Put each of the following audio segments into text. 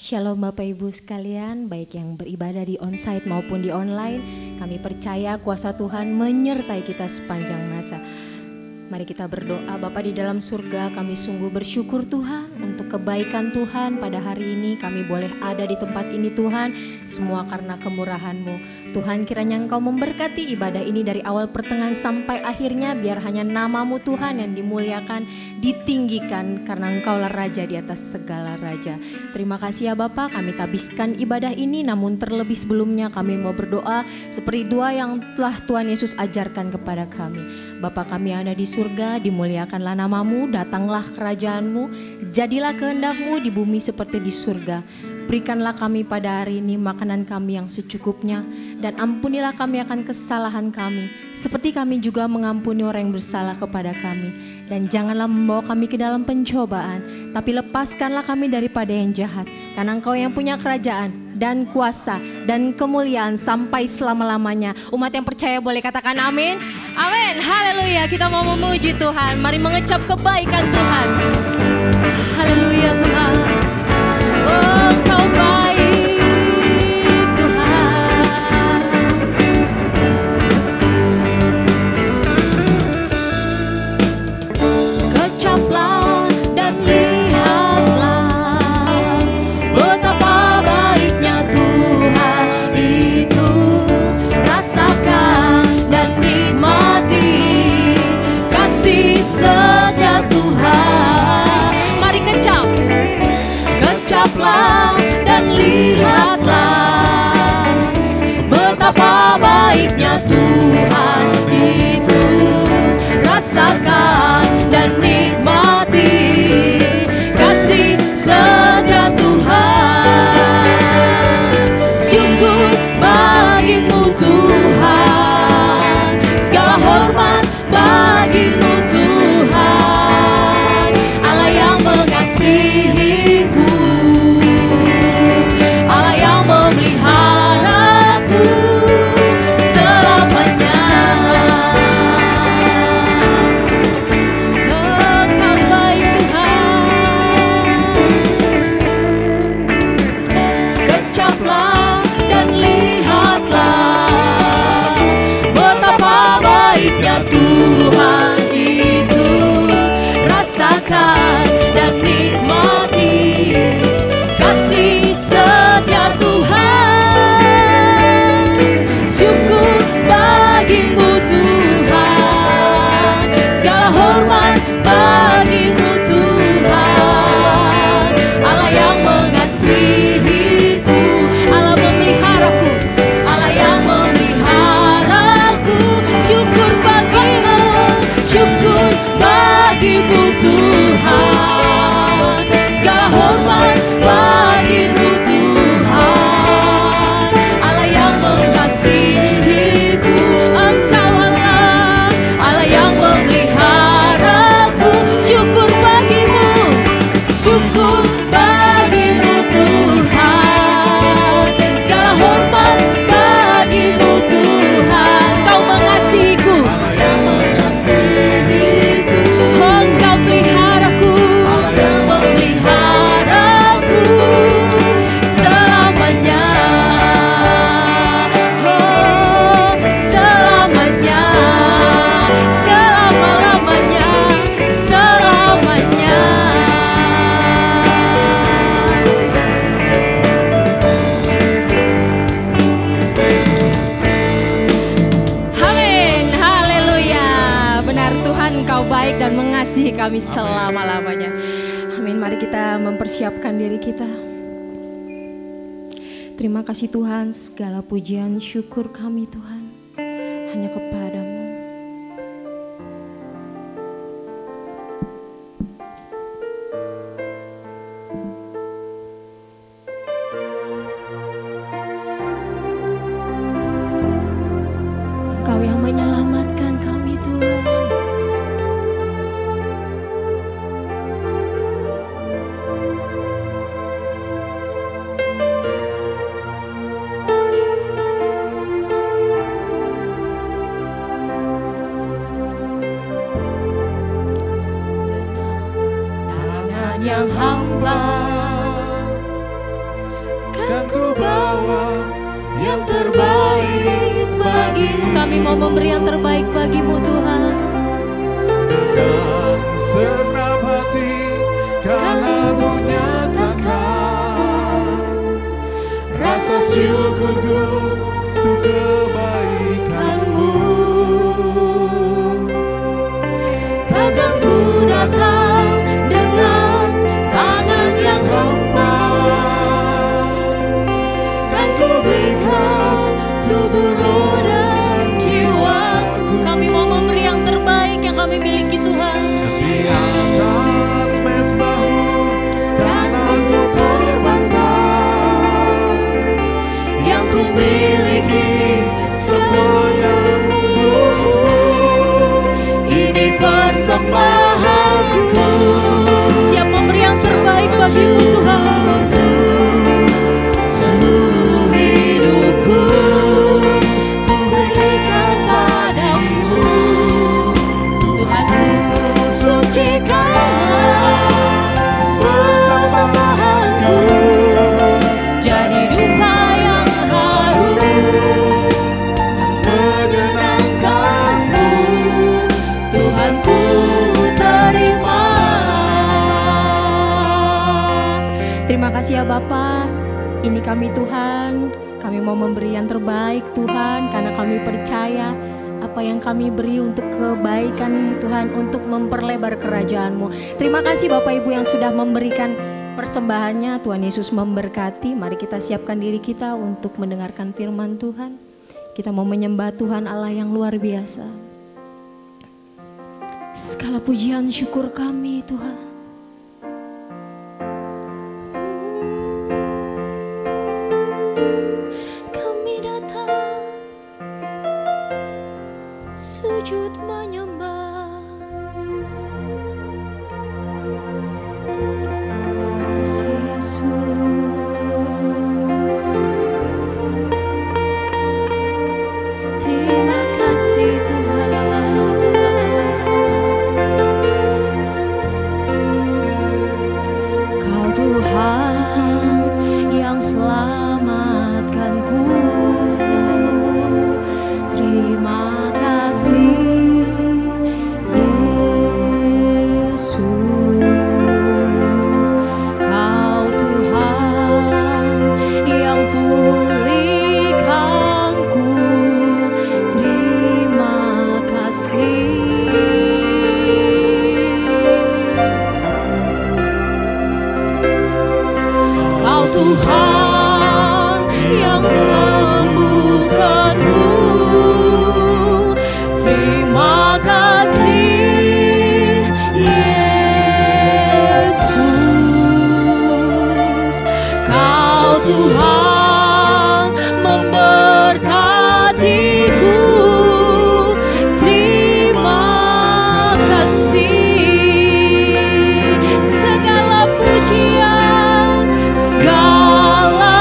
Shalom Bapak Ibu sekalian, baik yang beribadah di onsite maupun di online. Kami percaya kuasa Tuhan menyertai kita sepanjang masa. Mari kita berdoa. Bapa di dalam surga, kami sungguh bersyukur Tuhan untuk kebaikan Tuhan pada hari ini. Kami boleh ada di tempat ini Tuhan, semua karena kemurahan-Mu. Tuhan, kiranya Engkau memberkati ibadah ini dari awal pertengahan sampai akhirnya, biar hanya nama-Mu Tuhan yang dimuliakan, ditinggikan, karena Engkaulah Raja di atas segala Raja. Terima kasih ya Bapa, kami tabiskan ibadah ini, namun terlebih sebelumnya kami mau berdoa seperti doa yang telah Tuhan Yesus ajarkan kepada kami. Bapa kami ada di surga, dimuliakanlah nama-Mu, datanglah kerajaan-Mu, jadilah kehendak-Mu di bumi seperti di surga. Berikanlah kami pada hari ini makanan kami yang secukupnya, dan ampunilah kami akan kesalahan kami, seperti kami juga mengampuni orang yang bersalah kepada kami. Dan janganlah membawa kami ke dalam pencobaan, tapi lepaskanlah kami daripada yang jahat, karena Engkau yang punya kerajaan dan kuasa dan kemuliaan sampai selama-lamanya. Umat yang percaya boleh katakan amin. Amin, haleluya. Kita mau memuji Tuhan, mari mengecap kebaikan Tuhan. Haleluya Tuhan. Oh, Engkau baik Tuhan. Kecaplah dan lihatlah betapa baiknya Tuhan itu. Rasakan dan nikmati kasih setia Tuhan. Mari kecap. Kecaplah dan lihatlah betapa baiknya Tuhan itu. Rasakan dan nikmati kasih setia Tuhan. Syukur bagimu Tuhan, segala hormat bagimu Tuhan, Allah yang mengasihiku, Allah yang memeliharaku selamanya. Engkau baik Tuhan. Kecaplah dan lihatlah betapa baiknya Tuhan itu. Rasakan dan nikmati kasih setia Tuhan. Syukur bagimu Tuhan, segala hormat bagimu Tuhan, Allah yang mengasihiku, Allah memeliharaku, Allah yang memeliharaku. Syukur bagimu, syukur bagimu Tuhan, segala hormat bagimu Tuhan, Allah yang mengasihiku. Engkau Allah, Allah yang memeliharaku. Syukur bagimu, syukur bagimu Tuhan, segala hormat bagimu Tuhan. Kau mengasihiku, Allah yang mengasihiku. Engkau peliharaku, Allah yang memeliharaku selamanya. Oh, selamanya, selama-lamanya, selamanya. Amin, haleluya. Benar Tuhan, Engkau baik dan mengasihi kami selama-lamanya. Amin, mari kita mempersiapkan diri kita. Terima kasih Tuhan, segala pujian syukur kami Tuhan hanya kepada-Mu. yang hamba, kan ku bawa yang terbaik bagimu. Kami mau memberi yang terbaik bagimu Tuhan. Dengan senang hati kan aku nyatakan rasa syukurku untuk kebaikanmu. Takkan ku datang dengan tangan yang hampa, kan ku berikan tubuh, roh dan jiwaku. Kami mau memberi yang terbaik yang kami miliki Tuhan. Di atas mezbahmu kan aku korbankan Yang ku miliki semuanya untukmu. ini persembahanku. Siap memberi yang terbaik bagimu Tuhan. Seluruh hidupku ku berikan padamu. Tuhan, ku sucikanlah persembahanku jadi dupa yang harum menyenangkanmu. Tuhan, ku terima. Terima kasih ya Bapa. Ini kami Tuhan, kami mau memberi yang terbaik Tuhan, karena kami percaya apa yang kami beri untuk kebaikan Tuhan, untuk memperlebar kerajaan-Mu. Terima kasih Bapak Ibu yang sudah memberikan persembahannya. Tuhan Yesus memberkati. Mari kita siapkan diri kita untuk mendengarkan firman Tuhan. Kita mau menyembah Tuhan Allah yang luar biasa. Segala pujian syukur kami Tuhan. Kami datang sujud menyembah. Terima kasih Yesus. Terima kasih Tuhan. Kau Tuhan yang selamatkanku. Terima kasih Yesus. Kau Tuhan yang pulihkanku. Terima kasih. Kau Tuhan yang sembuhkanku. Terima kasih Yesus. Kau Tuhan memberkatiku. Terima kasih. Segala pujian, segala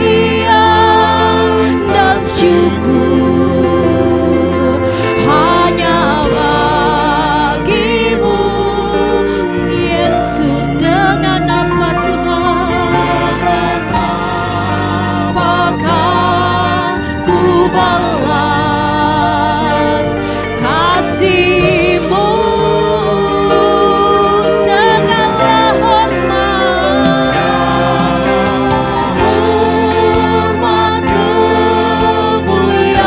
pujian dan syukur hanya bagimu Yesus. Dengan apa Tuhan, apakah ku balas kasih-Mu? Segala hormat, kemuliaan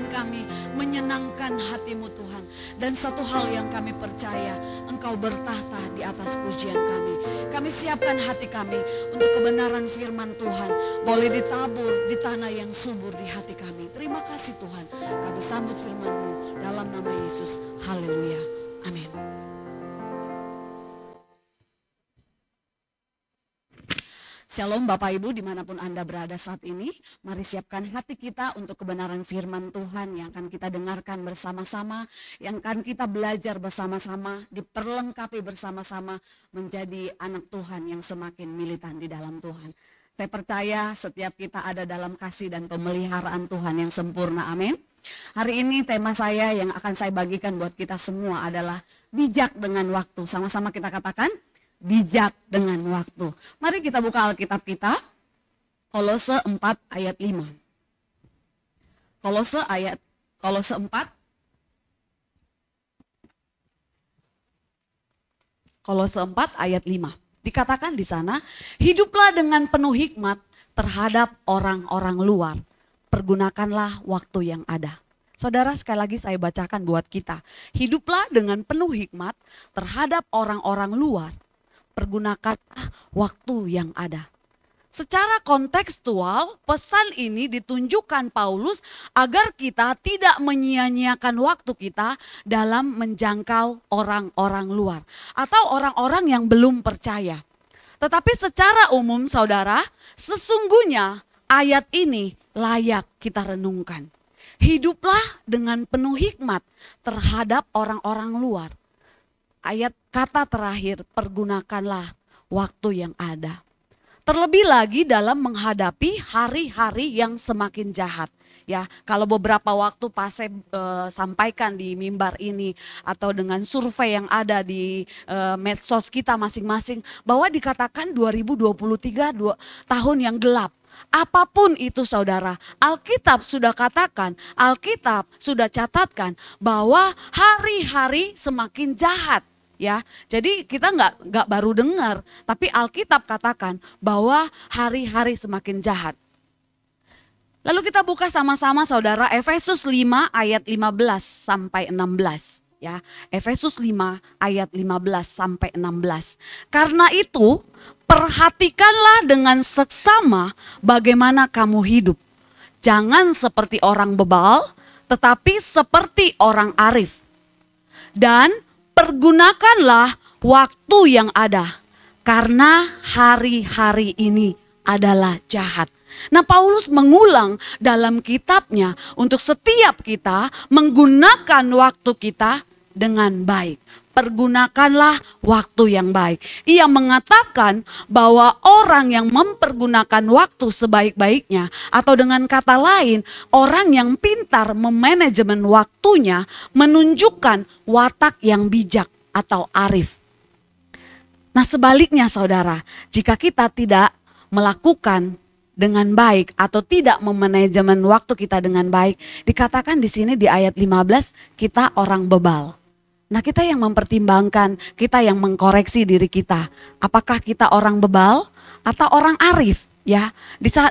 kami menyenangkan hati-Mu Tuhan. Dan satu hal yang kami percaya, Engkau bertahta di atas pujian kami. Kami siapkan hati kami untuk kebenaran firman Tuhan boleh ditabur di tanah yang subur di hati kami. Terima kasih Tuhan, kami sambut firman-Mu dalam nama Yesus. Haleluya, amin. Shalom Bapak Ibu dimanapun Anda berada saat ini. Mari siapkan hati kita untuk kebenaran firman Tuhan yang akan kita dengarkan bersama-sama. Yang akan kita belajar bersama-sama, diperlengkapi bersama-sama menjadi anak Tuhan yang semakin militan di dalam Tuhan. Saya percaya setiap kita ada dalam kasih dan pemeliharaan Tuhan yang sempurna, amin. Hari ini tema saya yang akan saya bagikan buat kita semua adalah bijak dengan waktu. Sama-sama kita katakan, bijak dengan waktu. Mari kita buka Alkitab kita, Kolose 4 ayat 5. Kolose 4 ayat 5. Dikatakan di sana, hiduplah dengan penuh hikmat terhadap orang-orang luar. Pergunakanlah waktu yang ada. Saudara, sekali lagi saya bacakan buat kita. Hiduplah dengan penuh hikmat terhadap orang-orang luar. Pergunakanlah waktu yang ada. Secara kontekstual, pesan ini ditunjukkan Paulus agar kita tidak menyia-nyiakan waktu kita dalam menjangkau orang-orang luar atau orang-orang yang belum percaya. Tetapi secara umum saudara, sesungguhnya ayat ini layak kita renungkan. Hiduplah dengan penuh hikmat terhadap orang-orang luar. Ayat kata terakhir, pergunakanlah waktu yang ada. Terlebih lagi dalam menghadapi hari-hari yang semakin jahat. Ya, kalau beberapa waktu pas saya sampaikan di mimbar ini atau dengan survei yang ada di medsos kita masing-masing bahwa dikatakan 2023 tahun yang gelap. Apapun itu saudara, Alkitab sudah katakan, Alkitab sudah catatkan bahwa hari-hari semakin jahat. Ya, jadi kita nggak baru dengar, tapi Alkitab katakan bahwa hari-hari semakin jahat. Lalu kita buka sama-sama saudara Efesus 5 ayat 15 sampai 16. Ya, Efesus 5 ayat 15 sampai 16. Karena itu perhatikanlah dengan seksama bagaimana kamu hidup. Jangan seperti orang bebal, tetapi seperti orang arif. Dan pergunakanlah waktu yang ada, karena hari-hari ini adalah jahat. Nah, Paulus mengulang dalam kitabnya untuk setiap kita menggunakan waktu kita dengan baik. Pergunakanlah waktu yang baik. Ia mengatakan bahwa orang yang mempergunakan waktu sebaik-baiknya, atau dengan kata lain, orang yang pintar memanajemen waktunya menunjukkan watak yang bijak atau arif. Nah, sebaliknya saudara, jika kita tidak melakukan dengan baik atau tidak memanajemen waktu kita dengan baik, dikatakan di sini di ayat 15 kita orang bebal. Nah, kita yang mempertimbangkan, kita yang mengkoreksi diri kita. Apakah kita orang bebal atau orang arif? Ya,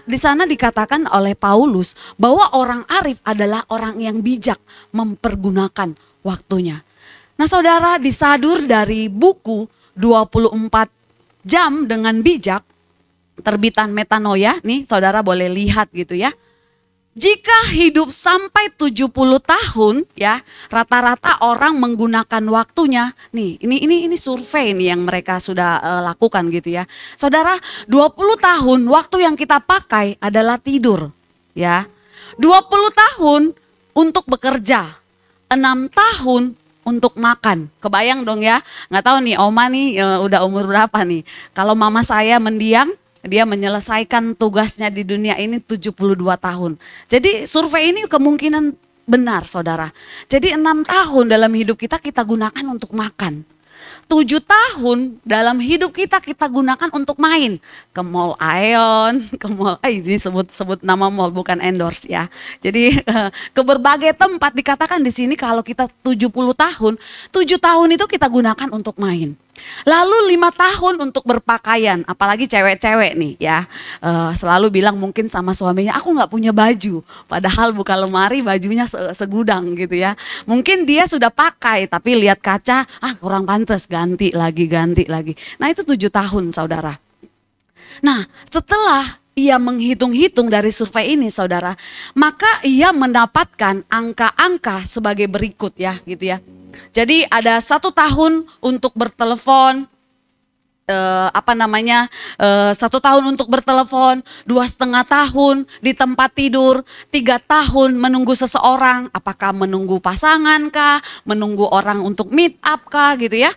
di sana dikatakan oleh Paulus bahwa orang arif adalah orang yang bijak mempergunakan waktunya. Nah, saudara, disadur dari buku 24 jam dengan bijak, terbitan Metanoia, nih saudara boleh lihat gitu ya. Jika hidup sampai 70 tahun ya, rata-rata orang menggunakan waktunya. Nih, ini survei nih yang mereka sudah lakukan gitu ya. Saudara, 20 tahun waktu yang kita pakai adalah tidur ya. 20 tahun untuk bekerja. 6 tahun untuk makan. Kebayang dong ya. Nggak tahu nih Oma nih udah umur berapa nih. Kalau mama saya mendiang, dia menyelesaikan tugasnya di dunia ini 72 tahun. Jadi survei ini kemungkinan benar saudara. Jadi 6 tahun dalam hidup kita gunakan untuk makan. 7 tahun dalam hidup kita gunakan untuk main. Ke Mall Aeon, ke Mall, ini sebut nama mall bukan endorse ya. Jadi ke berbagai tempat dikatakan di sini kalau kita 70 tahun, 7 tahun itu kita gunakan untuk main. Lalu 5 tahun untuk berpakaian, apalagi cewek-cewek nih ya, selalu bilang mungkin sama suaminya, aku nggak punya baju. Padahal buka lemari bajunya segudang gitu ya. Mungkin dia sudah pakai tapi lihat kaca, kurang pantas, ganti lagi. Nah itu 7 tahun saudara. Nah setelah ia menghitung-hitung dari survei ini saudara, maka ia mendapatkan angka-angka sebagai berikut ya gitu ya. Jadi ada 1 tahun untuk bertelepon, 1 tahun untuk bertelepon, 2,5 tahun di tempat tidur, 3 tahun menunggu seseorang, apakah menunggu pasangan kah, menunggu orang untuk meet up kah gitu ya.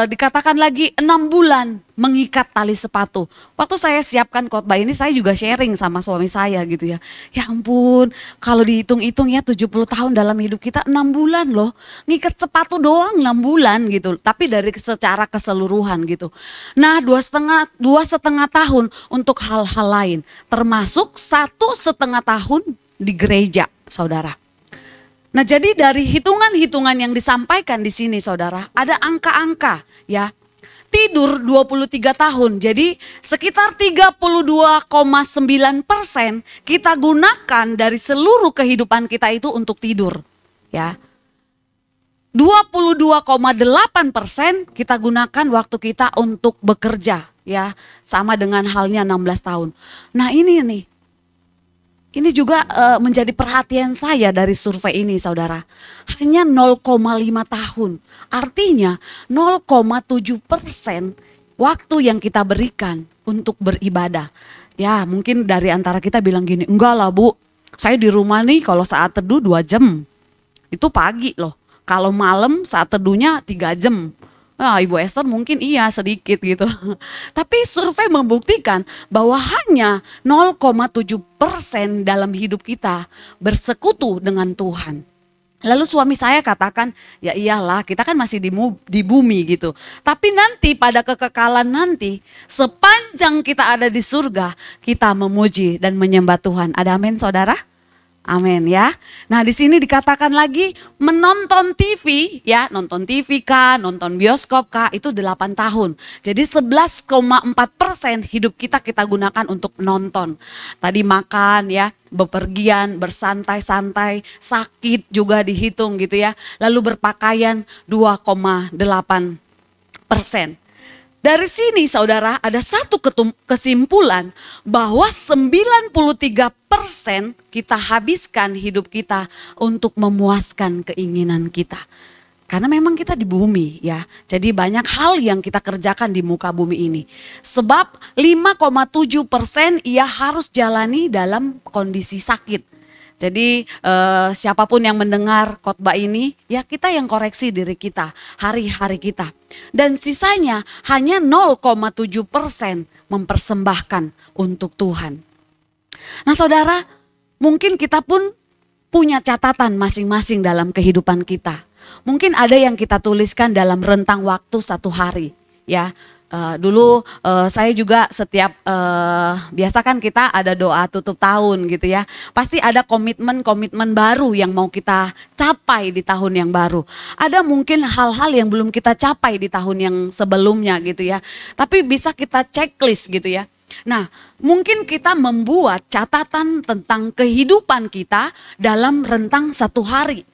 Dikatakan lagi 6 bulan mengikat tali sepatu. Waktu saya siapkan khotbah ini saya juga sharing sama suami saya gitu ya. Ya ampun, kalau dihitung-hitung ya 70 tahun dalam hidup kita 6 bulan loh. Ngikat sepatu doang 6 bulan gitu. Tapi dari secara keseluruhan gitu. Nah 2,5 tahun untuk hal-hal lain. Termasuk 1,5 tahun di gereja saudara. Nah jadi dari hitungan-hitungan yang disampaikan di sini saudara, ada angka-angka ya. Tidur 23 tahun, jadi sekitar 32,9% kita gunakan dari seluruh kehidupan kita itu untuk tidur ya. 22,8% kita gunakan waktu kita untuk bekerja ya, sama dengan halnya 16 tahun. Nah ini juga menjadi perhatian saya dari survei ini saudara. Hanya 0,5 tahun. Artinya 0,7% waktu yang kita berikan untuk beribadah. Ya mungkin dari antara kita bilang gini, enggak lah Bu, saya di rumah nih kalau saat teduh 2 jam. Itu pagi loh. Kalau malam saat teduhnya 3 jam. Nah, Ibu Esther mungkin iya sedikit gitu. Tapi survei membuktikan bahwa hanya 0,7% dalam hidup kita bersekutu dengan Tuhan. Lalu suami saya katakan, ya iyalah kita kan masih di bumi gitu. Tapi nanti pada kekekalan nanti, sepanjang kita ada di surga, kita memuji dan menyembah Tuhan. Ada amin saudara? Amin ya. Nah di sini dikatakan lagi menonton TV ya, nonton TV kah, nonton bioskop kah, itu 8 tahun. Jadi 11,4% hidup kita gunakan untuk nonton. Tadi makan ya, bepergian, bersantai-santai, sakit juga dihitung gitu ya. Lalu berpakaian 2,8%. Dari sini saudara ada satu kesimpulan bahwa 93% kita habiskan hidup kita untuk memuaskan keinginan kita. Karena memang kita di bumi ya, jadi banyak hal yang kita kerjakan di muka bumi ini. Sebab 5,7% ia harus jalani dalam kondisi sakit. Jadi siapapun yang mendengar khotbah ini, ya kita yang koreksi diri kita, hari-hari kita. Dan sisanya hanya 0,7% mempersembahkan untuk Tuhan. Nah saudara, mungkin kita pun punya catatan masing-masing dalam kehidupan kita. Mungkin ada yang kita tuliskan dalam rentang waktu 1 hari ya. Dulu saya juga setiap biasa kan kita ada doa tutup tahun gitu ya. Pasti ada komitmen baru yang mau kita capai di tahun yang baru. Ada mungkin hal-hal yang belum kita capai di tahun yang sebelumnya gitu ya. Tapi bisa kita checklist gitu ya. Nah mungkin kita membuat catatan tentang kehidupan kita dalam rentang 1 hari.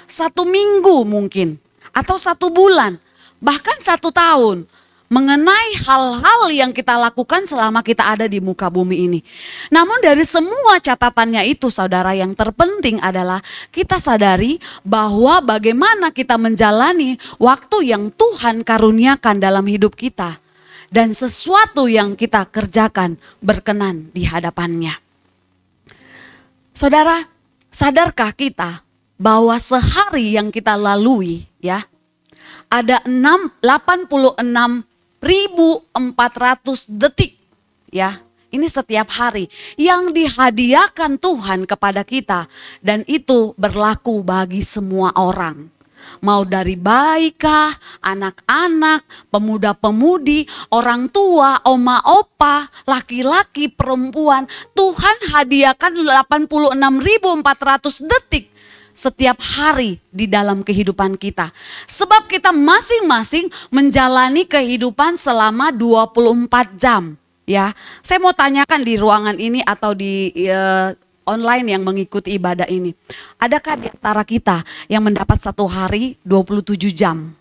1 minggu mungkin. Atau 1 bulan. Bahkan 1 tahun. Mengenai hal-hal yang kita lakukan selama kita ada di muka bumi ini. Namun dari semua catatannya itu saudara, yang terpenting adalah kita sadari bahwa bagaimana kita menjalani waktu yang Tuhan karuniakan dalam hidup kita. Dan sesuatu yang kita kerjakan berkenan di hadapannya. Saudara, sadarkah kita bahwa sehari yang kita lalui ya, ada 86.400 detik ya, ini setiap hari yang dihadiahkan Tuhan kepada kita, dan itu berlaku bagi semua orang. Mau dari bayi kah, anak-anak, pemuda-pemudi, orang tua, oma opa, laki-laki, perempuan, Tuhan hadiahkan 86.400 detik setiap hari di dalam kehidupan kita. Sebab kita masing-masing menjalani kehidupan selama 24 jam. Ya, saya mau tanyakan di ruangan ini atau di online yang mengikuti ibadah ini. Adakah di antara kita yang mendapat satu hari 27 jam?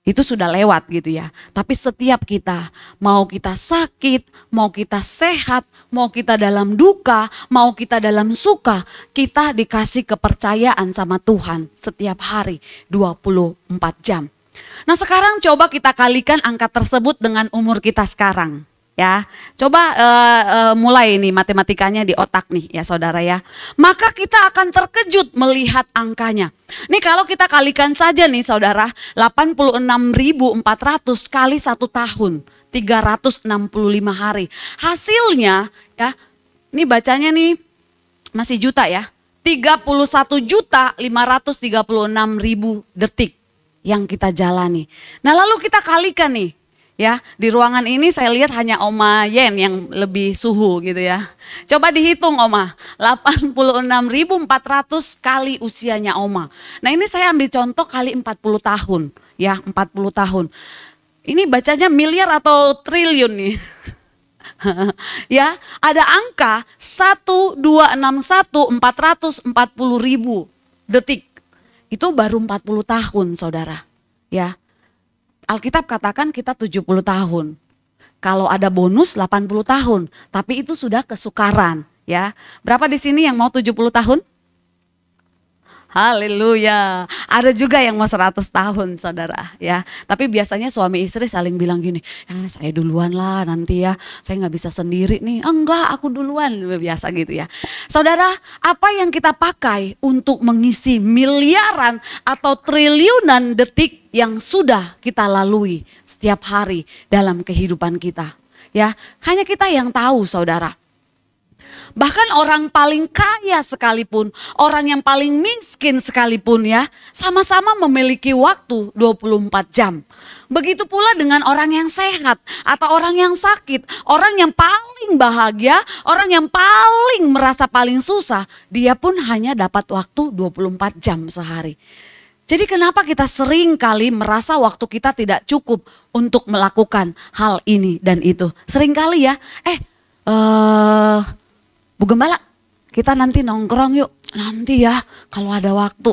Itu sudah lewat gitu ya. Tapi setiap kita, mau kita sakit, mau kita sehat, mau kita dalam duka, mau kita dalam suka, kita dikasih kepercayaan sama Tuhan setiap hari 24 jam. Nah sekarang coba kita kalikan angka tersebut dengan umur kita sekarang. Ya, coba mulai nih matematikanya di otak nih ya saudara ya. Maka kita akan terkejut melihat angkanya. Nih kalau kita kalikan saja nih saudara, 86.400 kali 1 tahun, 365 hari. Hasilnya ya, ini bacanya nih masih juta ya, 31.536.000 detik yang kita jalani. Nah lalu kita kalikan nih. Ya, di ruangan ini saya lihat hanya Oma Yen yang lebih suhu gitu ya. Coba dihitung Oma, 86.400 kali usianya Oma. Nah ini saya ambil contoh kali 40 tahun, ya 40 tahun. Ini bacanya miliar atau triliun nih. Ya, ada angka 1.261.440.000 detik. Itu baru 40 tahun saudara, ya. Alkitab katakan kita 70 tahun. Kalau ada bonus 80 tahun, tapi itu sudah kesukaran ya. Berapa di sini yang mau 70 tahun? Haleluya. Ada juga yang mau 100 tahun saudara ya. Tapi biasanya suami istri saling bilang gini, ya saya duluan lah nanti ya. Saya gak bisa sendiri nih. Enggak, aku duluan. Biasa gitu ya. Saudara, apa yang kita pakai untuk mengisi miliaran atau triliunan detik yang sudah kita lalui setiap hari dalam kehidupan kita? Ya, hanya kita yang tahu saudara. Bahkan orang paling kaya sekalipun, orang yang paling miskin sekalipun ya, sama-sama memiliki waktu 24 jam. Begitu pula dengan orang yang sehat atau orang yang sakit, orang yang paling bahagia, orang yang paling merasa paling susah, dia pun hanya dapat waktu 24 jam sehari. Jadi kenapa kita sering kali merasa waktu kita tidak cukup untuk melakukan hal ini dan itu? Sering kali ya, Bu Gembala, kita nanti nongkrong yuk, nanti ya kalau ada waktu.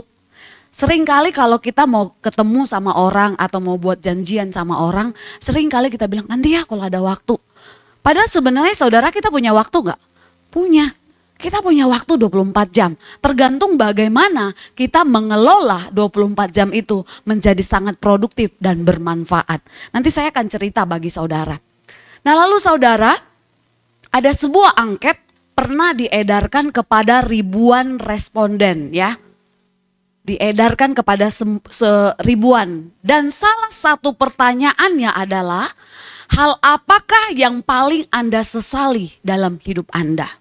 Sering kali kalau kita mau ketemu sama orang atau mau buat janjian sama orang, sering kali kita bilang nanti ya kalau ada waktu. Padahal sebenarnya saudara kita punya waktu gak? Punya. Kita punya waktu 24 jam. Tergantung bagaimana kita mengelola 24 jam itu menjadi sangat produktif dan bermanfaat. Nanti saya akan cerita bagi saudara. Nah lalu saudara, ada sebuah angket pernah diedarkan kepada ribuan responden ya. Diedarkan kepada ribuan. Dan salah satu pertanyaannya adalah, hal apakah yang paling Anda sesali dalam hidup Anda?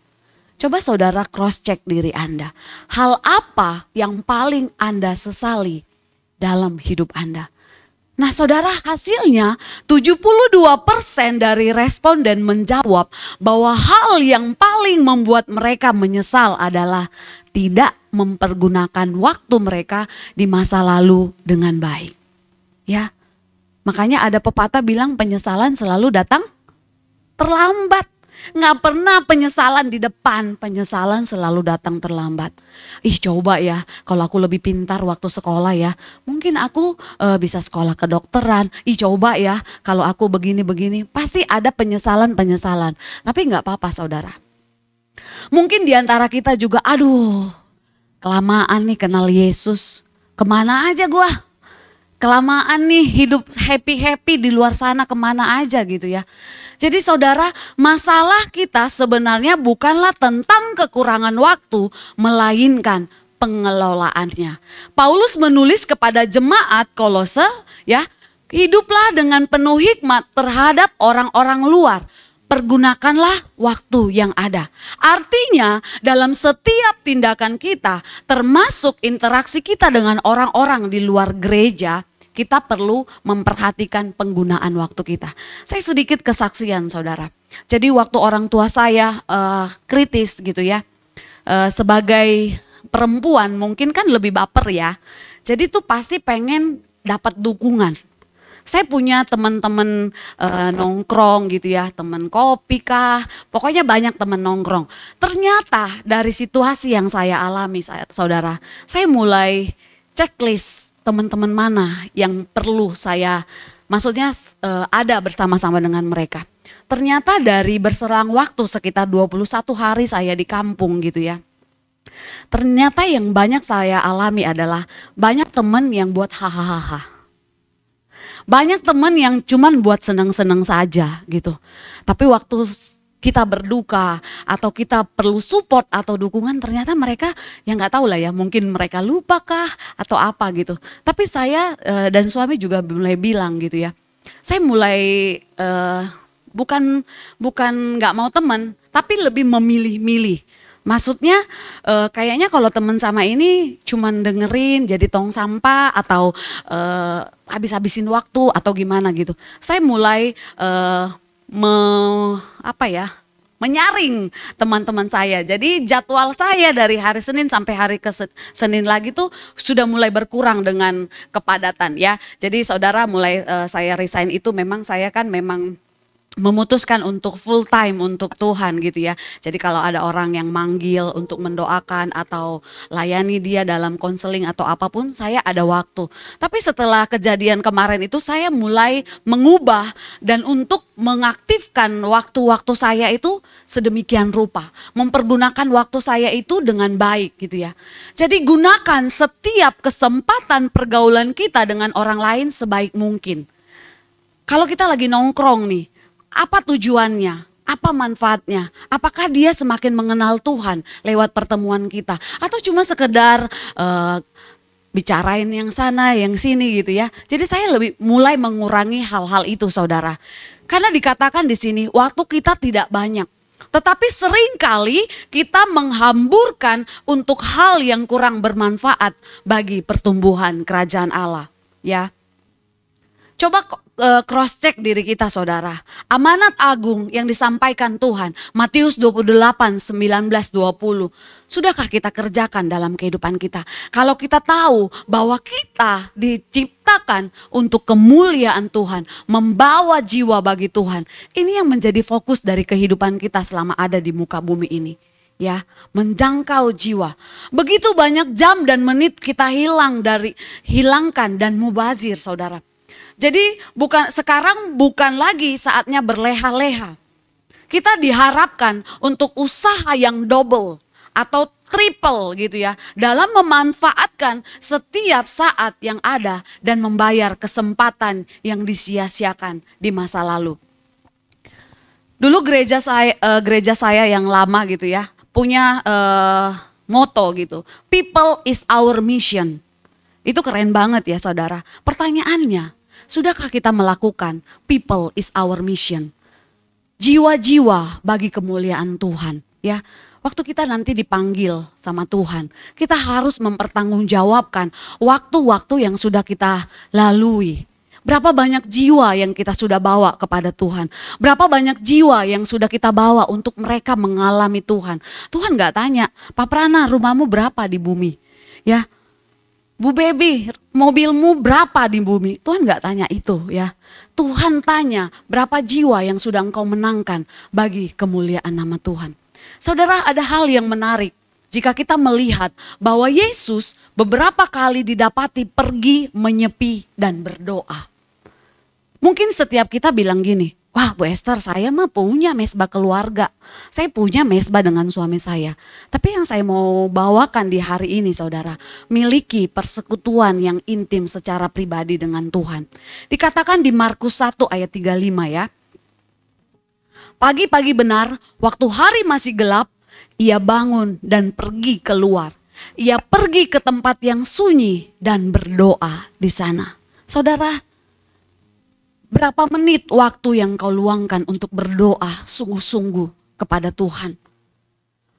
Coba saudara cross check diri Anda. Hal apa yang paling Anda sesali dalam hidup Anda? Nah saudara, hasilnya 72% dari responden menjawab bahwa hal yang paling membuat mereka menyesal adalah tidak mempergunakan waktu mereka di masa lalu dengan baik. Ya, makanya ada pepatah bilang penyesalan selalu datang terlambat. Nggak pernah penyesalan di depan, penyesalan selalu datang terlambat. Ih coba ya, kalau aku lebih pintar waktu sekolah ya, mungkin aku bisa sekolah kedokteran. Ih coba ya, kalau aku begini-begini, pasti ada penyesalan-penyesalan. Tapi nggak apa-apa saudara. Mungkin diantara kita juga, aduh kelamaan nih kenal Yesus, kemana aja gua? Kelamaan nih hidup happy-happy di luar sana, kemana aja gitu ya. Jadi saudara, masalah kita sebenarnya bukanlah tentang kekurangan waktu, melainkan pengelolaannya. Paulus menulis kepada jemaat Kolose, ya, hiduplah dengan penuh hikmat terhadap orang-orang luar. Pergunakanlah waktu yang ada. Artinya dalam setiap tindakan kita, termasuk interaksi kita dengan orang-orang di luar gereja, kita perlu memperhatikan penggunaan waktu kita. Saya sedikit kesaksian saudara. Jadi waktu orang tua saya kritis gitu ya. Sebagai perempuan mungkin kan lebih baper ya. Jadi tuh pasti pengen dapat dukungan. Saya punya teman-teman nongkrong gitu ya, teman kopi kah, pokoknya banyak teman nongkrong. Ternyata dari situasi yang saya alami saudara, saya mulai checklist teman-teman mana yang perlu saya, maksudnya ada bersama-sama dengan mereka. Ternyata dari berselang waktu sekitar 21 hari saya di kampung gitu ya. Ternyata yang banyak saya alami adalah banyak teman yang buat hahaha. Banyak teman yang cuman buat senang-senang saja gitu. Tapi waktu kita berduka atau kita perlu support atau dukungan, ternyata mereka yang nggak tahu lah ya, mungkin mereka lupa kah atau apa gitu. Tapi saya dan suami juga mulai bilang gitu ya. Saya mulai bukan nggak mau teman, tapi lebih memilih-milih. Maksudnya kayaknya kalau teman sama ini cuman dengerin jadi tong sampah atau habis-habisin waktu atau gimana gitu. Saya mulai menyaring teman-teman saya. Jadi jadwal saya dari hari Senin sampai hari ke Senin lagi tuh sudah mulai berkurang dengan kepadatan ya. Jadi saudara mulai saya resign itu memang saya kan memang memutuskan untuk full time untuk Tuhan gitu ya. Jadi kalau ada orang yang manggil untuk mendoakan atau layani dia dalam konseling atau apapun, saya ada waktu. Tapi setelah kejadian kemarin itu saya mulai mengubah dan untuk mengaktifkan waktu-waktu saya itu sedemikian rupa. Mempergunakan waktu saya itu dengan baik gitu ya. Jadi gunakan setiap kesempatan pergaulan kita dengan orang lain sebaik mungkin. Kalau kita lagi nongkrong nih, apa tujuannya? Apa manfaatnya? Apakah dia semakin mengenal Tuhan lewat pertemuan kita? Atau cuma sekedar bicarain yang sana, yang sini gitu ya. Jadi saya lebih mulai mengurangi hal-hal itu saudara. Karena dikatakan di sini waktu kita tidak banyak. Tetapi seringkali kita menghamburkan untuk hal yang kurang bermanfaat bagi pertumbuhan kerajaan Allah. Ya. Coba cross check diri kita saudara. Amanat agung yang disampaikan Tuhan, Matius 28, 19, 20. Sudahkah kita kerjakan dalam kehidupan kita? Kalau kita tahu bahwa kita diciptakan untuk kemuliaan Tuhan, membawa jiwa bagi Tuhan. Ini yang menjadi fokus dari kehidupan kita selama ada di muka bumi ini. Ya, menjangkau jiwa. Begitu banyak jam dan menit kita hilangkan dan mubazir saudara. Jadi sekarang bukan lagi saatnya berleha-leha. Kita diharapkan untuk usaha yang double atau triple gitu ya. Dalam memanfaatkan setiap saat yang ada dan membayar kesempatan yang disia-siakan di masa lalu. Dulu gereja saya yang lama gitu ya, punya moto gitu. People is our mission. Itu keren banget ya saudara. Pertanyaannya, sudahkah kita melakukan people is our mission? Jiwa-jiwa bagi kemuliaan Tuhan. Ya, waktu kita nanti dipanggil sama Tuhan, kita harus mempertanggungjawabkan waktu-waktu yang sudah kita lalui. Berapa banyak jiwa yang kita sudah bawa kepada Tuhan? Berapa banyak jiwa yang sudah kita bawa untuk mereka mengalami Tuhan? Tuhan gak tanya, Pak Prana rumahmu berapa di bumi? Ya, Bu Baby, mobilmu berapa di bumi? Tuhan gak tanya itu ya. Tuhan tanya berapa jiwa yang sudah engkau menangkan bagi kemuliaan nama Tuhan. Saudara, ada hal yang menarik. Jika kita melihat bahwa Yesus beberapa kali didapati pergi menyepi dan berdoa. Mungkin setiap kita bilang gini, wah Bu Esther, saya mah punya mesbah keluarga. Saya punya mesbah dengan suami saya. Tapi yang saya mau bawakan di hari ini saudara, miliki persekutuan yang intim secara pribadi dengan Tuhan. Dikatakan di Markus 1 ayat 35 ya. Pagi-pagi benar, waktu hari masih gelap, ia bangun dan pergi keluar. Ia pergi ke tempat yang sunyi dan berdoa di sana. Saudara, berapa menit waktu yang kau luangkan untuk berdoa sungguh-sungguh kepada Tuhan?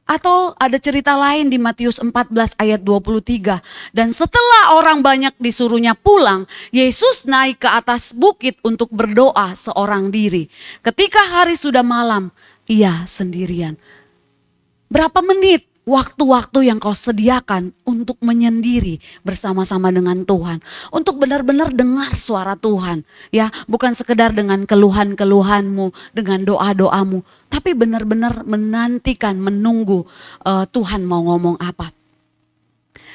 Atau ada cerita lain di Matius 14 ayat 23. Dan setelah orang banyak disuruhnya pulang, Yesus naik ke atas bukit untuk berdoa seorang diri. Ketika hari sudah malam, ia sendirian. Berapa menit waktu-waktu yang kau sediakan untuk menyendiri bersama-sama dengan Tuhan. Untuk benar-benar dengar suara Tuhan. Ya, bukan sekedar dengan keluhan-keluhanmu, dengan doa-doamu. Tapi benar-benar menantikan, menunggu Tuhan mau ngomong apa.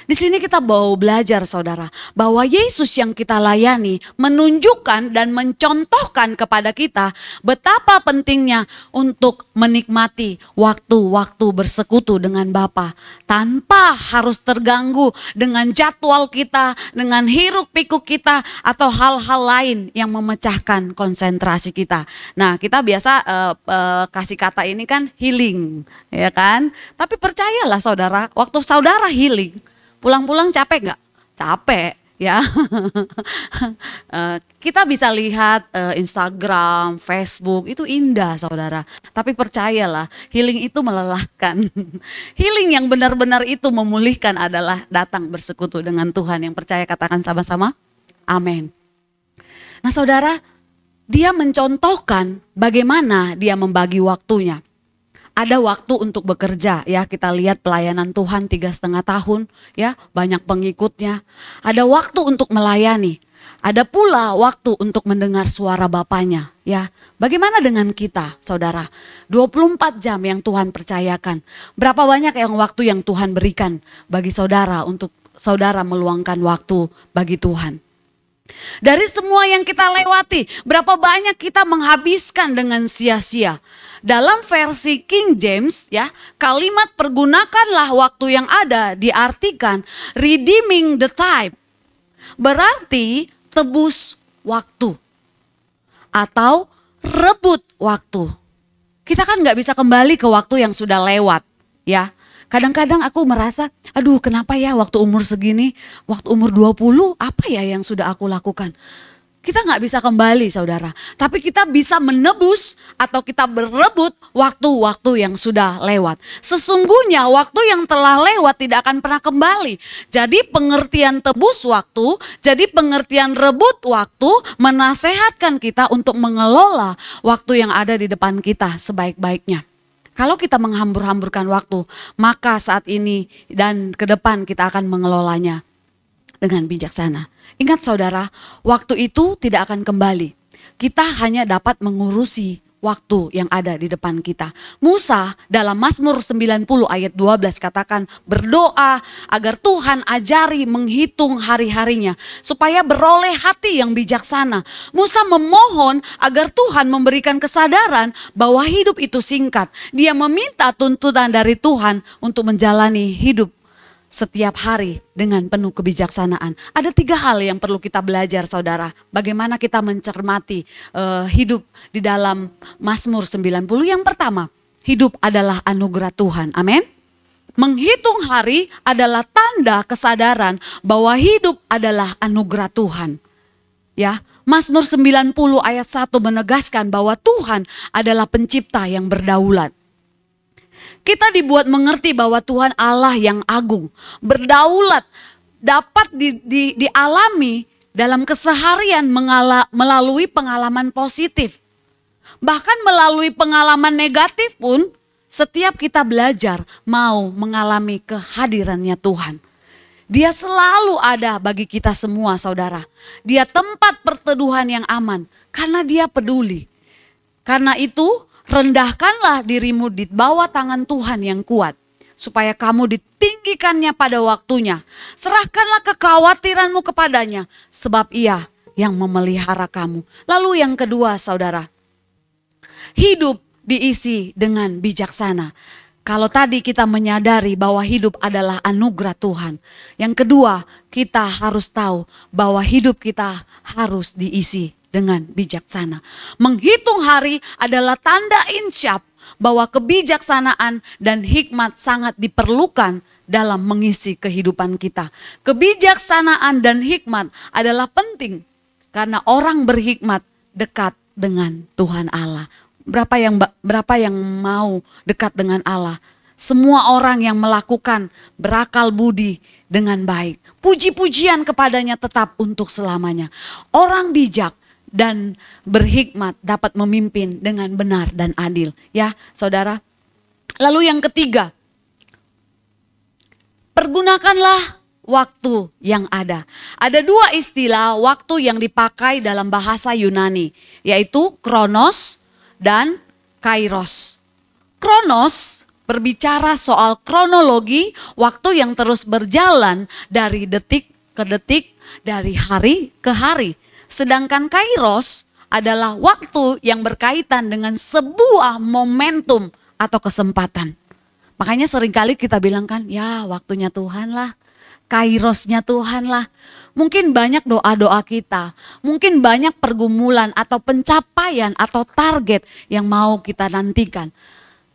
Di sini kita mau belajar saudara, bahwa Yesus yang kita layani menunjukkan dan mencontohkan kepada kita betapa pentingnya untuk menikmati waktu-waktu bersekutu dengan Bapa. Tanpa harus terganggu dengan jadwal kita, dengan hiruk pikuk kita, atau hal-hal lain yang memecahkan konsentrasi kita. Nah, kita biasa kasih kata ini kan healing, ya kan? Tapi percayalah saudara, waktu saudara healing, pulang-pulang capek nggak? Capek ya. Kita bisa lihat Instagram, Facebook, itu indah saudara. Tapi percayalah, healing itu melelahkan. Healing yang benar-benar itu memulihkan adalah datang bersekutu dengan Tuhan. Yang percaya katakan sama-sama, amin. Nah saudara, dia mencontohkan bagaimana dia membagi waktunya. Ada waktu untuk bekerja ya, kita lihat pelayanan Tuhan 3,5 tahun ya, banyak pengikutnya. Ada waktu untuk melayani, ada pula waktu untuk mendengar suara Bapaknya ya. Bagaimana dengan kita saudara? 24 jam yang Tuhan percayakan. Berapa banyak waktu yang Tuhan berikan bagi saudara untuk saudara meluangkan waktu bagi Tuhan? Dari semua yang kita lewati, berapa banyak kita menghabiskan dengan sia-sia? Dalam versi King James ya, kalimat pergunakanlah waktu yang ada diartikan redeeming the time. Berarti tebus waktu atau rebut waktu. Kita kan gak bisa kembali ke waktu yang sudah lewat ya. Kadang-kadang aku merasa, aduh kenapa ya waktu umur segini, waktu umur 20 apa ya yang sudah aku lakukan. Kita gak bisa kembali saudara, tapi kita bisa menebus atau kita berebut waktu-waktu yang sudah lewat. Sesungguhnya waktu yang telah lewat tidak akan pernah kembali. Jadi pengertian tebus waktu, jadi pengertian rebut waktu menasehatkan kita untuk mengelola waktu yang ada di depan kita sebaik-baiknya. Kalau kita menghambur-hamburkan waktu, maka saat ini dan ke depan kita akan mengelolanya dengan bijaksana. Ingat saudara, waktu itu tidak akan kembali. Kita hanya dapat mengurusi waktu yang ada di depan kita. Musa dalam Mazmur 90 ayat 12 katakan, berdoa agar Tuhan ajari menghitung hari-harinya supaya beroleh hati yang bijaksana. Musa memohon agar Tuhan memberikan kesadaran bahwa hidup itu singkat. Dia meminta tuntutan dari Tuhan untuk menjalani hidup setiap hari dengan penuh kebijaksanaan. Ada 3 hal yang perlu kita belajar saudara. Bagaimana kita mencermati hidup di dalam Mazmur 90. Yang pertama, hidup adalah anugerah Tuhan. Amin. Menghitung hari adalah tanda kesadaran bahwa hidup adalah anugerah Tuhan. Ya, Mazmur 90 ayat 1 menegaskan bahwa Tuhan adalah pencipta yang berdaulat. Kita dibuat mengerti bahwa Tuhan Allah yang agung, berdaulat, dapat dialami dalam keseharian melalui pengalaman positif. Bahkan melalui pengalaman negatif pun, setiap kita belajar mau mengalami kehadirannya Tuhan. Dia selalu ada bagi kita semua saudara. Dia tempat perteduhan yang aman karena dia peduli. Karena itu, rendahkanlah dirimu di bawah tangan Tuhan yang kuat, supaya kamu ditinggikannya pada waktunya. Serahkanlah kekhawatiranmu kepadanya, sebab Ia yang memelihara kamu. Lalu yang kedua saudara, hidup diisi dengan bijaksana. Kalau tadi kita menyadari bahwa hidup adalah anugerah Tuhan. Yang kedua, kita harus tahu bahwa hidup kita harus diisi dengan bijaksana. Menghitung hari adalah tanda insyaf bahwa kebijaksanaan dan hikmat sangat diperlukan dalam mengisi kehidupan kita. Kebijaksanaan dan hikmat adalah penting karena orang berhikmat dekat dengan Tuhan Allah. Berapa yang mau dekat dengan Allah? Semua orang yang melakukan berakal budi dengan baik. Puji-pujian kepadanya tetap untuk selamanya. Orang bijak dan berhikmat dapat memimpin dengan benar dan adil. Ya saudara. Lalu yang ketiga, Pergunakanlah waktu yang ada. Ada dua istilah waktu yang dipakai dalam bahasa Yunani, yaitu kronos dan kairos. Kronos berbicara soal kronologi, waktu yang terus berjalan dari detik ke detik, dari hari ke hari. Sedangkan kairos adalah waktu yang berkaitan dengan sebuah momentum atau kesempatan. Makanya seringkali kita bilang kan, ya waktunya Tuhan lah, kairosnya Tuhan lah. Mungkin banyak doa-doa kita, mungkin banyak pergumulan atau pencapaian atau target yang mau kita nantikan.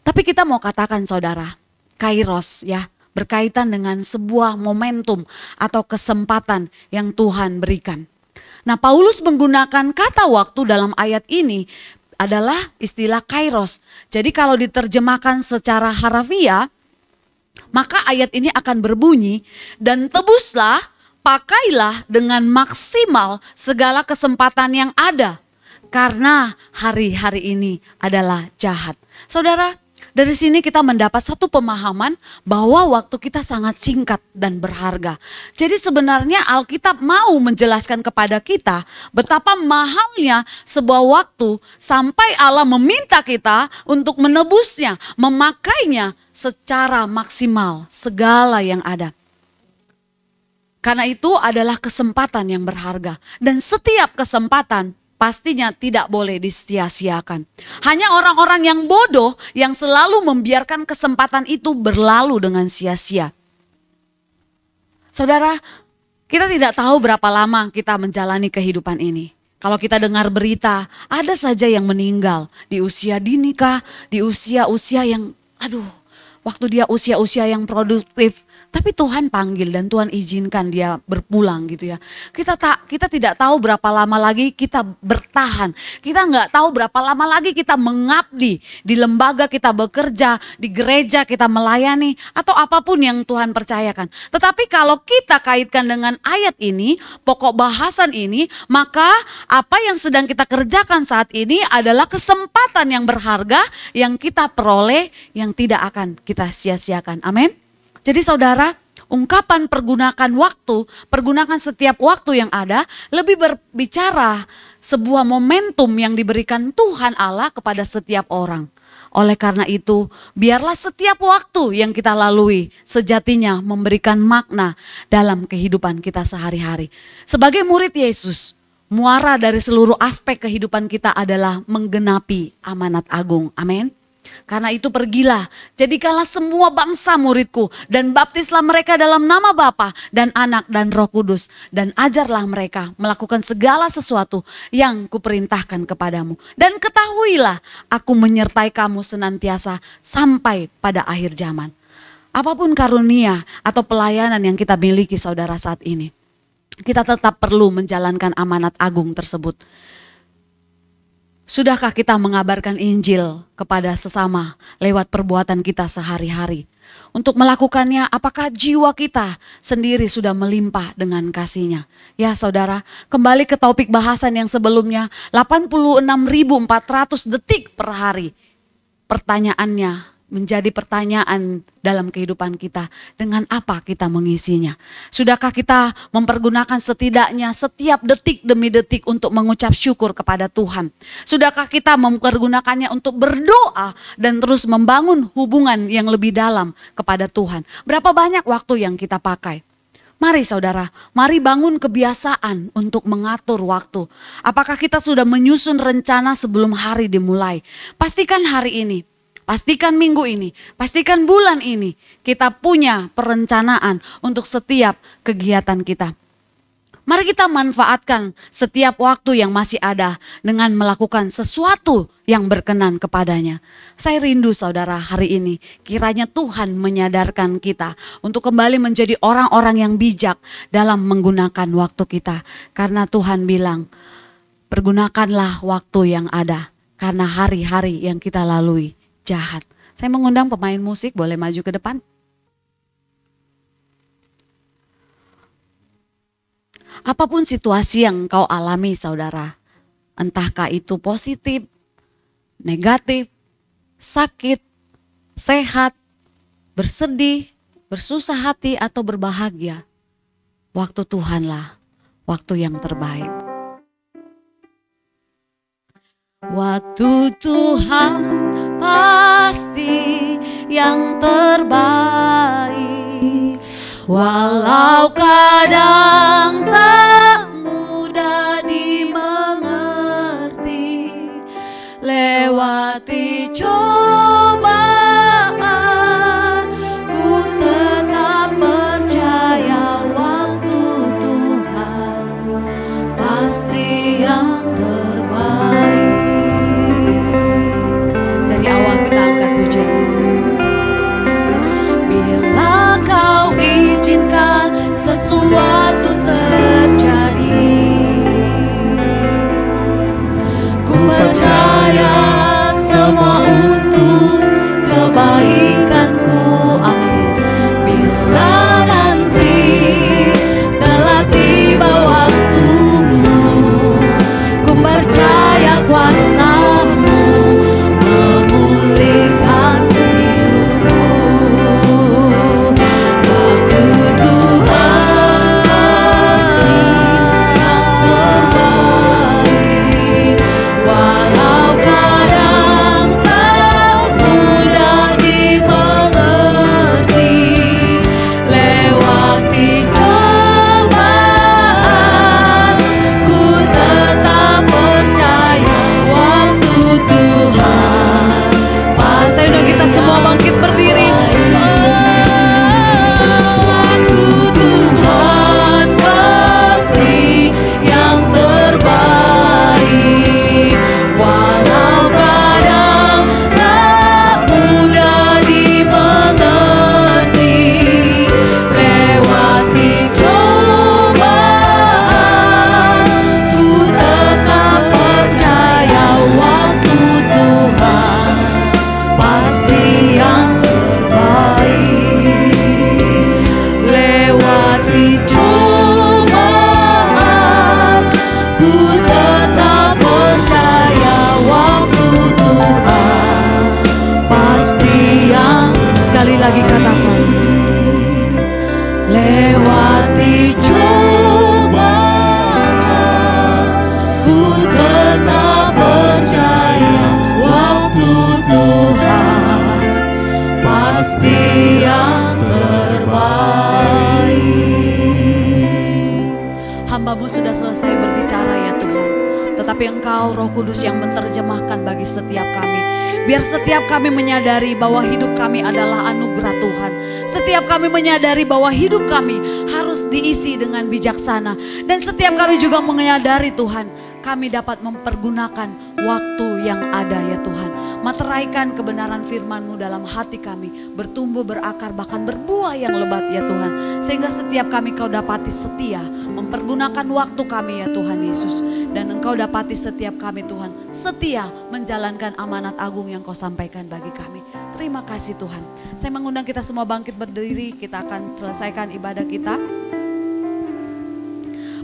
Tapi kita mau katakan saudara, kairos ya, berkaitan dengan sebuah momentum atau kesempatan yang Tuhan berikan. Nah, Paulus menggunakan kata waktu dalam ayat ini adalah istilah kairos. Jadi kalau diterjemahkan secara harafiah, maka ayat ini akan berbunyi, dan tebuslah, pakailah dengan maksimal segala kesempatan yang ada, karena hari-hari ini adalah jahat. Saudara, dari sini kita mendapat satu pemahaman bahwa waktu kita sangat singkat dan berharga. Jadi sebenarnya Alkitab mau menjelaskan kepada kita betapa mahalnya sebuah waktu sampai Allah meminta kita untuk menebusnya, memakainya secara maksimal segala yang ada. Karena itu adalah kesempatan yang berharga, dan setiap kesempatan pastinya tidak boleh disia-siakan. Hanya orang-orang yang bodoh yang selalu membiarkan kesempatan itu berlalu dengan sia-sia. Saudara, kita tidak tahu berapa lama kita menjalani kehidupan ini. Kalau kita dengar berita, ada saja yang meninggal di usia dini kah, di usia-usia yang waktu dia usia-usia yang produktif. Tapi Tuhan panggil dan Tuhan izinkan dia berpulang gitu ya. Kita tidak tahu berapa lama lagi kita bertahan. Kita nggak tahu berapa lama lagi kita mengabdi di lembaga kita bekerja, di gereja kita melayani, atau apapun yang Tuhan percayakan. Tetapi kalau kita kaitkan dengan ayat ini, pokok bahasan ini, maka apa yang sedang kita kerjakan saat ini adalah kesempatan yang berharga yang kita peroleh, yang tidak akan kita sia-siakan. Amin. Jadi saudara, ungkapan pergunakan waktu, pergunakan setiap waktu yang ada, lebih berbicara sebuah momentum yang diberikan Tuhan Allah kepada setiap orang. Oleh karena itu, biarlah setiap waktu yang kita lalui sejatinya memberikan makna dalam kehidupan kita sehari-hari. Sebagai murid Yesus, muara dari seluruh aspek kehidupan kita adalah menggenapi amanat agung. Amin. Karena itu pergilah, jadikanlah semua bangsa muridku, dan baptislah mereka dalam nama Bapa dan Anak dan Roh Kudus, dan ajarlah mereka melakukan segala sesuatu yang kuperintahkan kepadamu. Dan ketahuilah, aku menyertai kamu senantiasa sampai pada akhir zaman. Apapun karunia atau pelayanan yang kita miliki saudara saat ini, kita tetap perlu menjalankan amanat agung tersebut. Sudahkah kita mengabarkan Injil kepada sesama lewat perbuatan kita sehari-hari? Untuk melakukannya, apakah jiwa kita sendiri sudah melimpah dengan kasih-Nya? Ya saudara, kembali ke topik bahasan yang sebelumnya, 86.400 detik per hari. Pertanyaannya menjadi pertanyaan dalam kehidupan kita, dengan apa kita mengisinya? Sudahkah kita mempergunakan setidaknya setiap detik demi detik untuk mengucap syukur kepada Tuhan? Sudahkah kita mempergunakannya untuk berdoa dan terus membangun hubungan yang lebih dalam kepada Tuhan? Berapa banyak waktu yang kita pakai? Mari saudara, mari bangun kebiasaan untuk mengatur waktu. Apakah kita sudah menyusun rencana sebelum hari dimulai? Pastikan hari ini, pastikan minggu ini, pastikan bulan ini kita punya perencanaan untuk setiap kegiatan kita. Mari kita manfaatkan setiap waktu yang masih ada dengan melakukan sesuatu yang berkenan kepadanya. Saya rindu saudara hari ini, kiranya Tuhan menyadarkan kita untuk kembali menjadi orang-orang yang bijak dalam menggunakan waktu kita. Karena Tuhan bilang, pergunakanlah waktu yang ada, karena hari-hari yang kita lalui jahat. Saya mengundang pemain musik, boleh maju ke depan. Apapun situasi yang kau alami saudara, entahkah itu positif, negatif, sakit, sehat, bersedih, bersusah hati atau berbahagia, waktu Tuhanlah waktu yang terbaik. Waktu Tuhan pasti yang terbaik, walau kadang tak mudah dimengerti. Lewati cobaan, ku tetap percaya waktu Tuhan pasti yang terbaik. Dari awal kita angkat pujian ini. Bila kau izinkan sesuatu terjadi, ku percaya semua untuk kebaikanku, amin. Bila nanti telah tiba waktumu, ku percaya kuasa-Mu memulihkan hidupku. Waktu Tuhan yang terbaik, walau kadang tak mudah dimengerti. Lewati cobaan, ku tetap percaya waktu Tuhan. Saya undang kita semua bangkit berdiri. Waktu Tuhan pasti yang terbaik, walau kadang tak mudah dimengerti. Lewati cobaan, ku tetap percaya waktu Tuhan pasti yang terbaik. Lewati cobaan, ku tetap percaya waktu Tuhan pasti yang. Sekali lagi katakan, lewati cobaan, ku tetap percaya waktu Tuhan pasti yang terbaik. Hamba-Mu sudah selesai berbicara ya Tuhan, tetapi Engkau Roh Kudus yang menerjemahkan bagi setiap kami. Biar setiap kami menyadari bahwa hidup kami adalah anugerah Tuhan. Setiap kami menyadari bahwa hidup kami harus diisi dengan bijaksana. Dan setiap kami juga menyadari Tuhan, kami dapat mempergunakan waktu yang ada ya Tuhan. Materaikan kebenaran firman-Mu dalam hati kami, bertumbuh, berakar, bahkan berbuah yang lebat ya Tuhan. Sehingga setiap kami Kau dapati setia mempergunakan waktu kami ya Tuhan Yesus. Dan Engkau dapati setiap kami Tuhan setia menjalankan amanat agung yang Kau sampaikan bagi kami. Terima kasih Tuhan. Saya mengundang kita semua bangkit berdiri, kita akan selesaikan ibadah kita.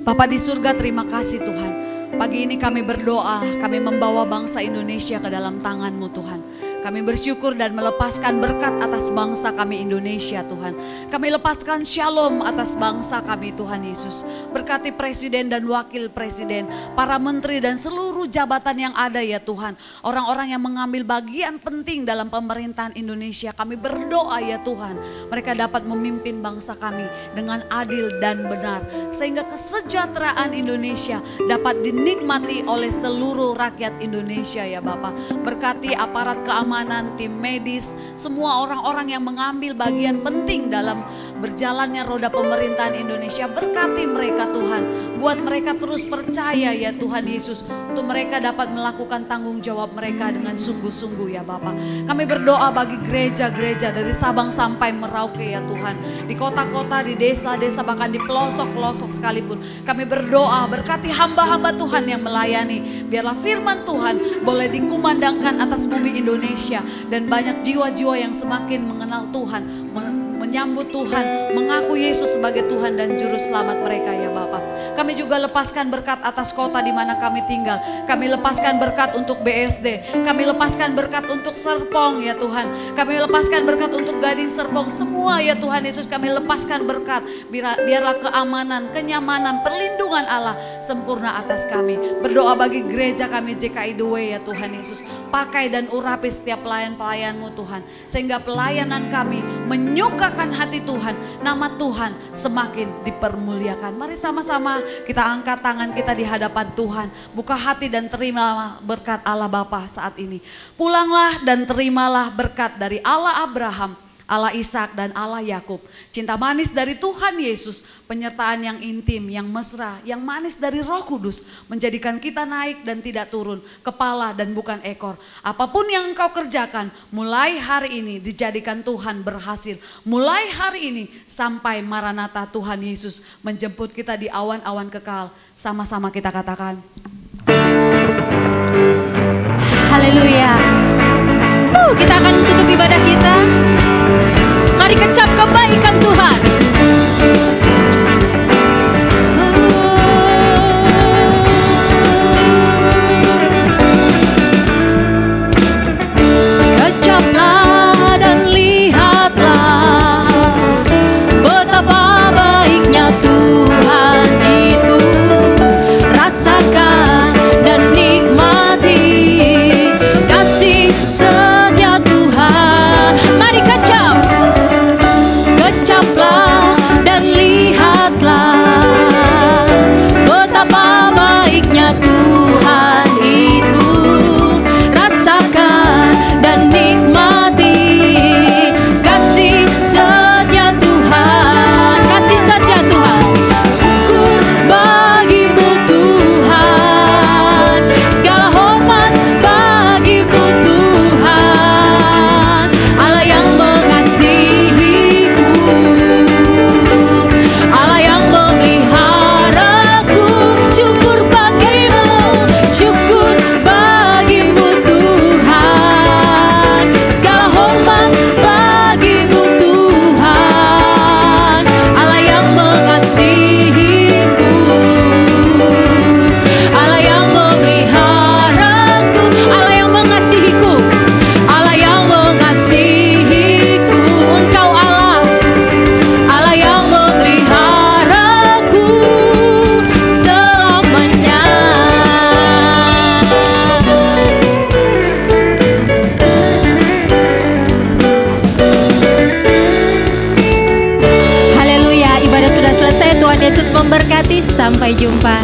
Bapa di surga, terima kasih Tuhan. Pagi ini kami berdoa, kami membawa bangsa Indonesia ke dalam tangan-Mu Tuhan. Kami bersyukur dan melepaskan berkat atas bangsa kami Indonesia Tuhan. Kami lepaskan shalom atas bangsa kami Tuhan Yesus. Berkati presiden dan wakil presiden, para menteri dan seluruh jabatan yang ada ya Tuhan. Orang-orang yang mengambil bagian penting dalam pemerintahan Indonesia. Kami berdoa ya Tuhan, mereka dapat memimpin bangsa kami dengan adil dan benar. Sehingga kesejahteraan Indonesia dapat dinikmati oleh seluruh rakyat Indonesia ya Bapak. Berkati aparat keamanan, tim medis, semua orang-orang yang mengambil bagian penting dalam berjalannya roda pemerintahan Indonesia. Berkati mereka Tuhan, buat mereka terus percaya ya Tuhan Yesus, untuk mereka dapat melakukan tanggung jawab mereka dengan sungguh-sungguh ya Bapak. Kami berdoa bagi gereja-gereja dari Sabang sampai Merauke ya Tuhan, di kota-kota, di desa-desa, bahkan di pelosok-pelosok sekalipun. Kami berdoa berkati hamba-hamba Tuhan yang melayani, biarlah firman Tuhan boleh dikumandangkan atas bumi Indonesia, dan banyak jiwa-jiwa yang semakin mengenal Tuhan, menyambut Tuhan, mengaku Yesus sebagai Tuhan dan Juru Selamat mereka ya Bapa. Kami juga lepaskan berkat atas kota di mana kami tinggal. Kami lepaskan berkat untuk BSD. Kami lepaskan berkat untuk Serpong ya Tuhan. Kami lepaskan berkat untuk Gading Serpong. Semua ya Tuhan Yesus, kami lepaskan berkat. Biarlah keamanan, kenyamanan, perlindungan Allah sempurna atas kami. Berdoa bagi gereja kami JKI The Way ya Tuhan Yesus. Pakai dan urapi setiap pelayan-pelayan-Mu Tuhan. Sehingga pelayanan kami menyukakan hati Tuhan. Nama Tuhan semakin dipermuliakan. Mari sama-sama kita angkat tangan kita di hadapan Tuhan. Buka hati dan terima berkat Allah Bapa saat ini. Pulanglah dan terimalah berkat dari Allah Abraham, Allah Ishak dan Allah Yakub. Cinta manis dari Tuhan Yesus, penyertaan yang intim, yang mesra, yang manis dari Roh Kudus menjadikan kita naik dan tidak turun, kepala dan bukan ekor. Apapun yang engkau kerjakan, mulai hari ini dijadikan Tuhan berhasil. Mulai hari ini sampai Maranatha Tuhan Yesus menjemput kita di awan-awan kekal. Sama-sama kita katakan, Haleluya. Kita akan tutup ibadah kita. Mari kecap kebaikan Tuhan. Kecaplah dan lihatlah betapa baiknya Tuhan itu. Rasakan dan nikmati kasih setia Tuhan. Mari kecap. Kecaplah dan lihatlah betapa baiknya Tuhan itu. Rasakan dan nikmati kasih setia Tuhan. Kasih setia Tuhan. Syukur bagimu Tuhan. Segala hormat bagimu Tuhan. Allah yang mengasihiku, Allah yang memeliharaku. Syukur bagimu, syukur bagimu Tuhan. Segala hormat bagimu Tuhan. Allah yang mengasihiku, Allah yang memeliharaku. Allah yang mengasihiku, Allah yang mengasihiku. Engkau Allah, Allah yang memeliharaku selamanya. Haleluya, ibadah sudah selesai. Tuhan Yesus memberkati. Sampai jumpa.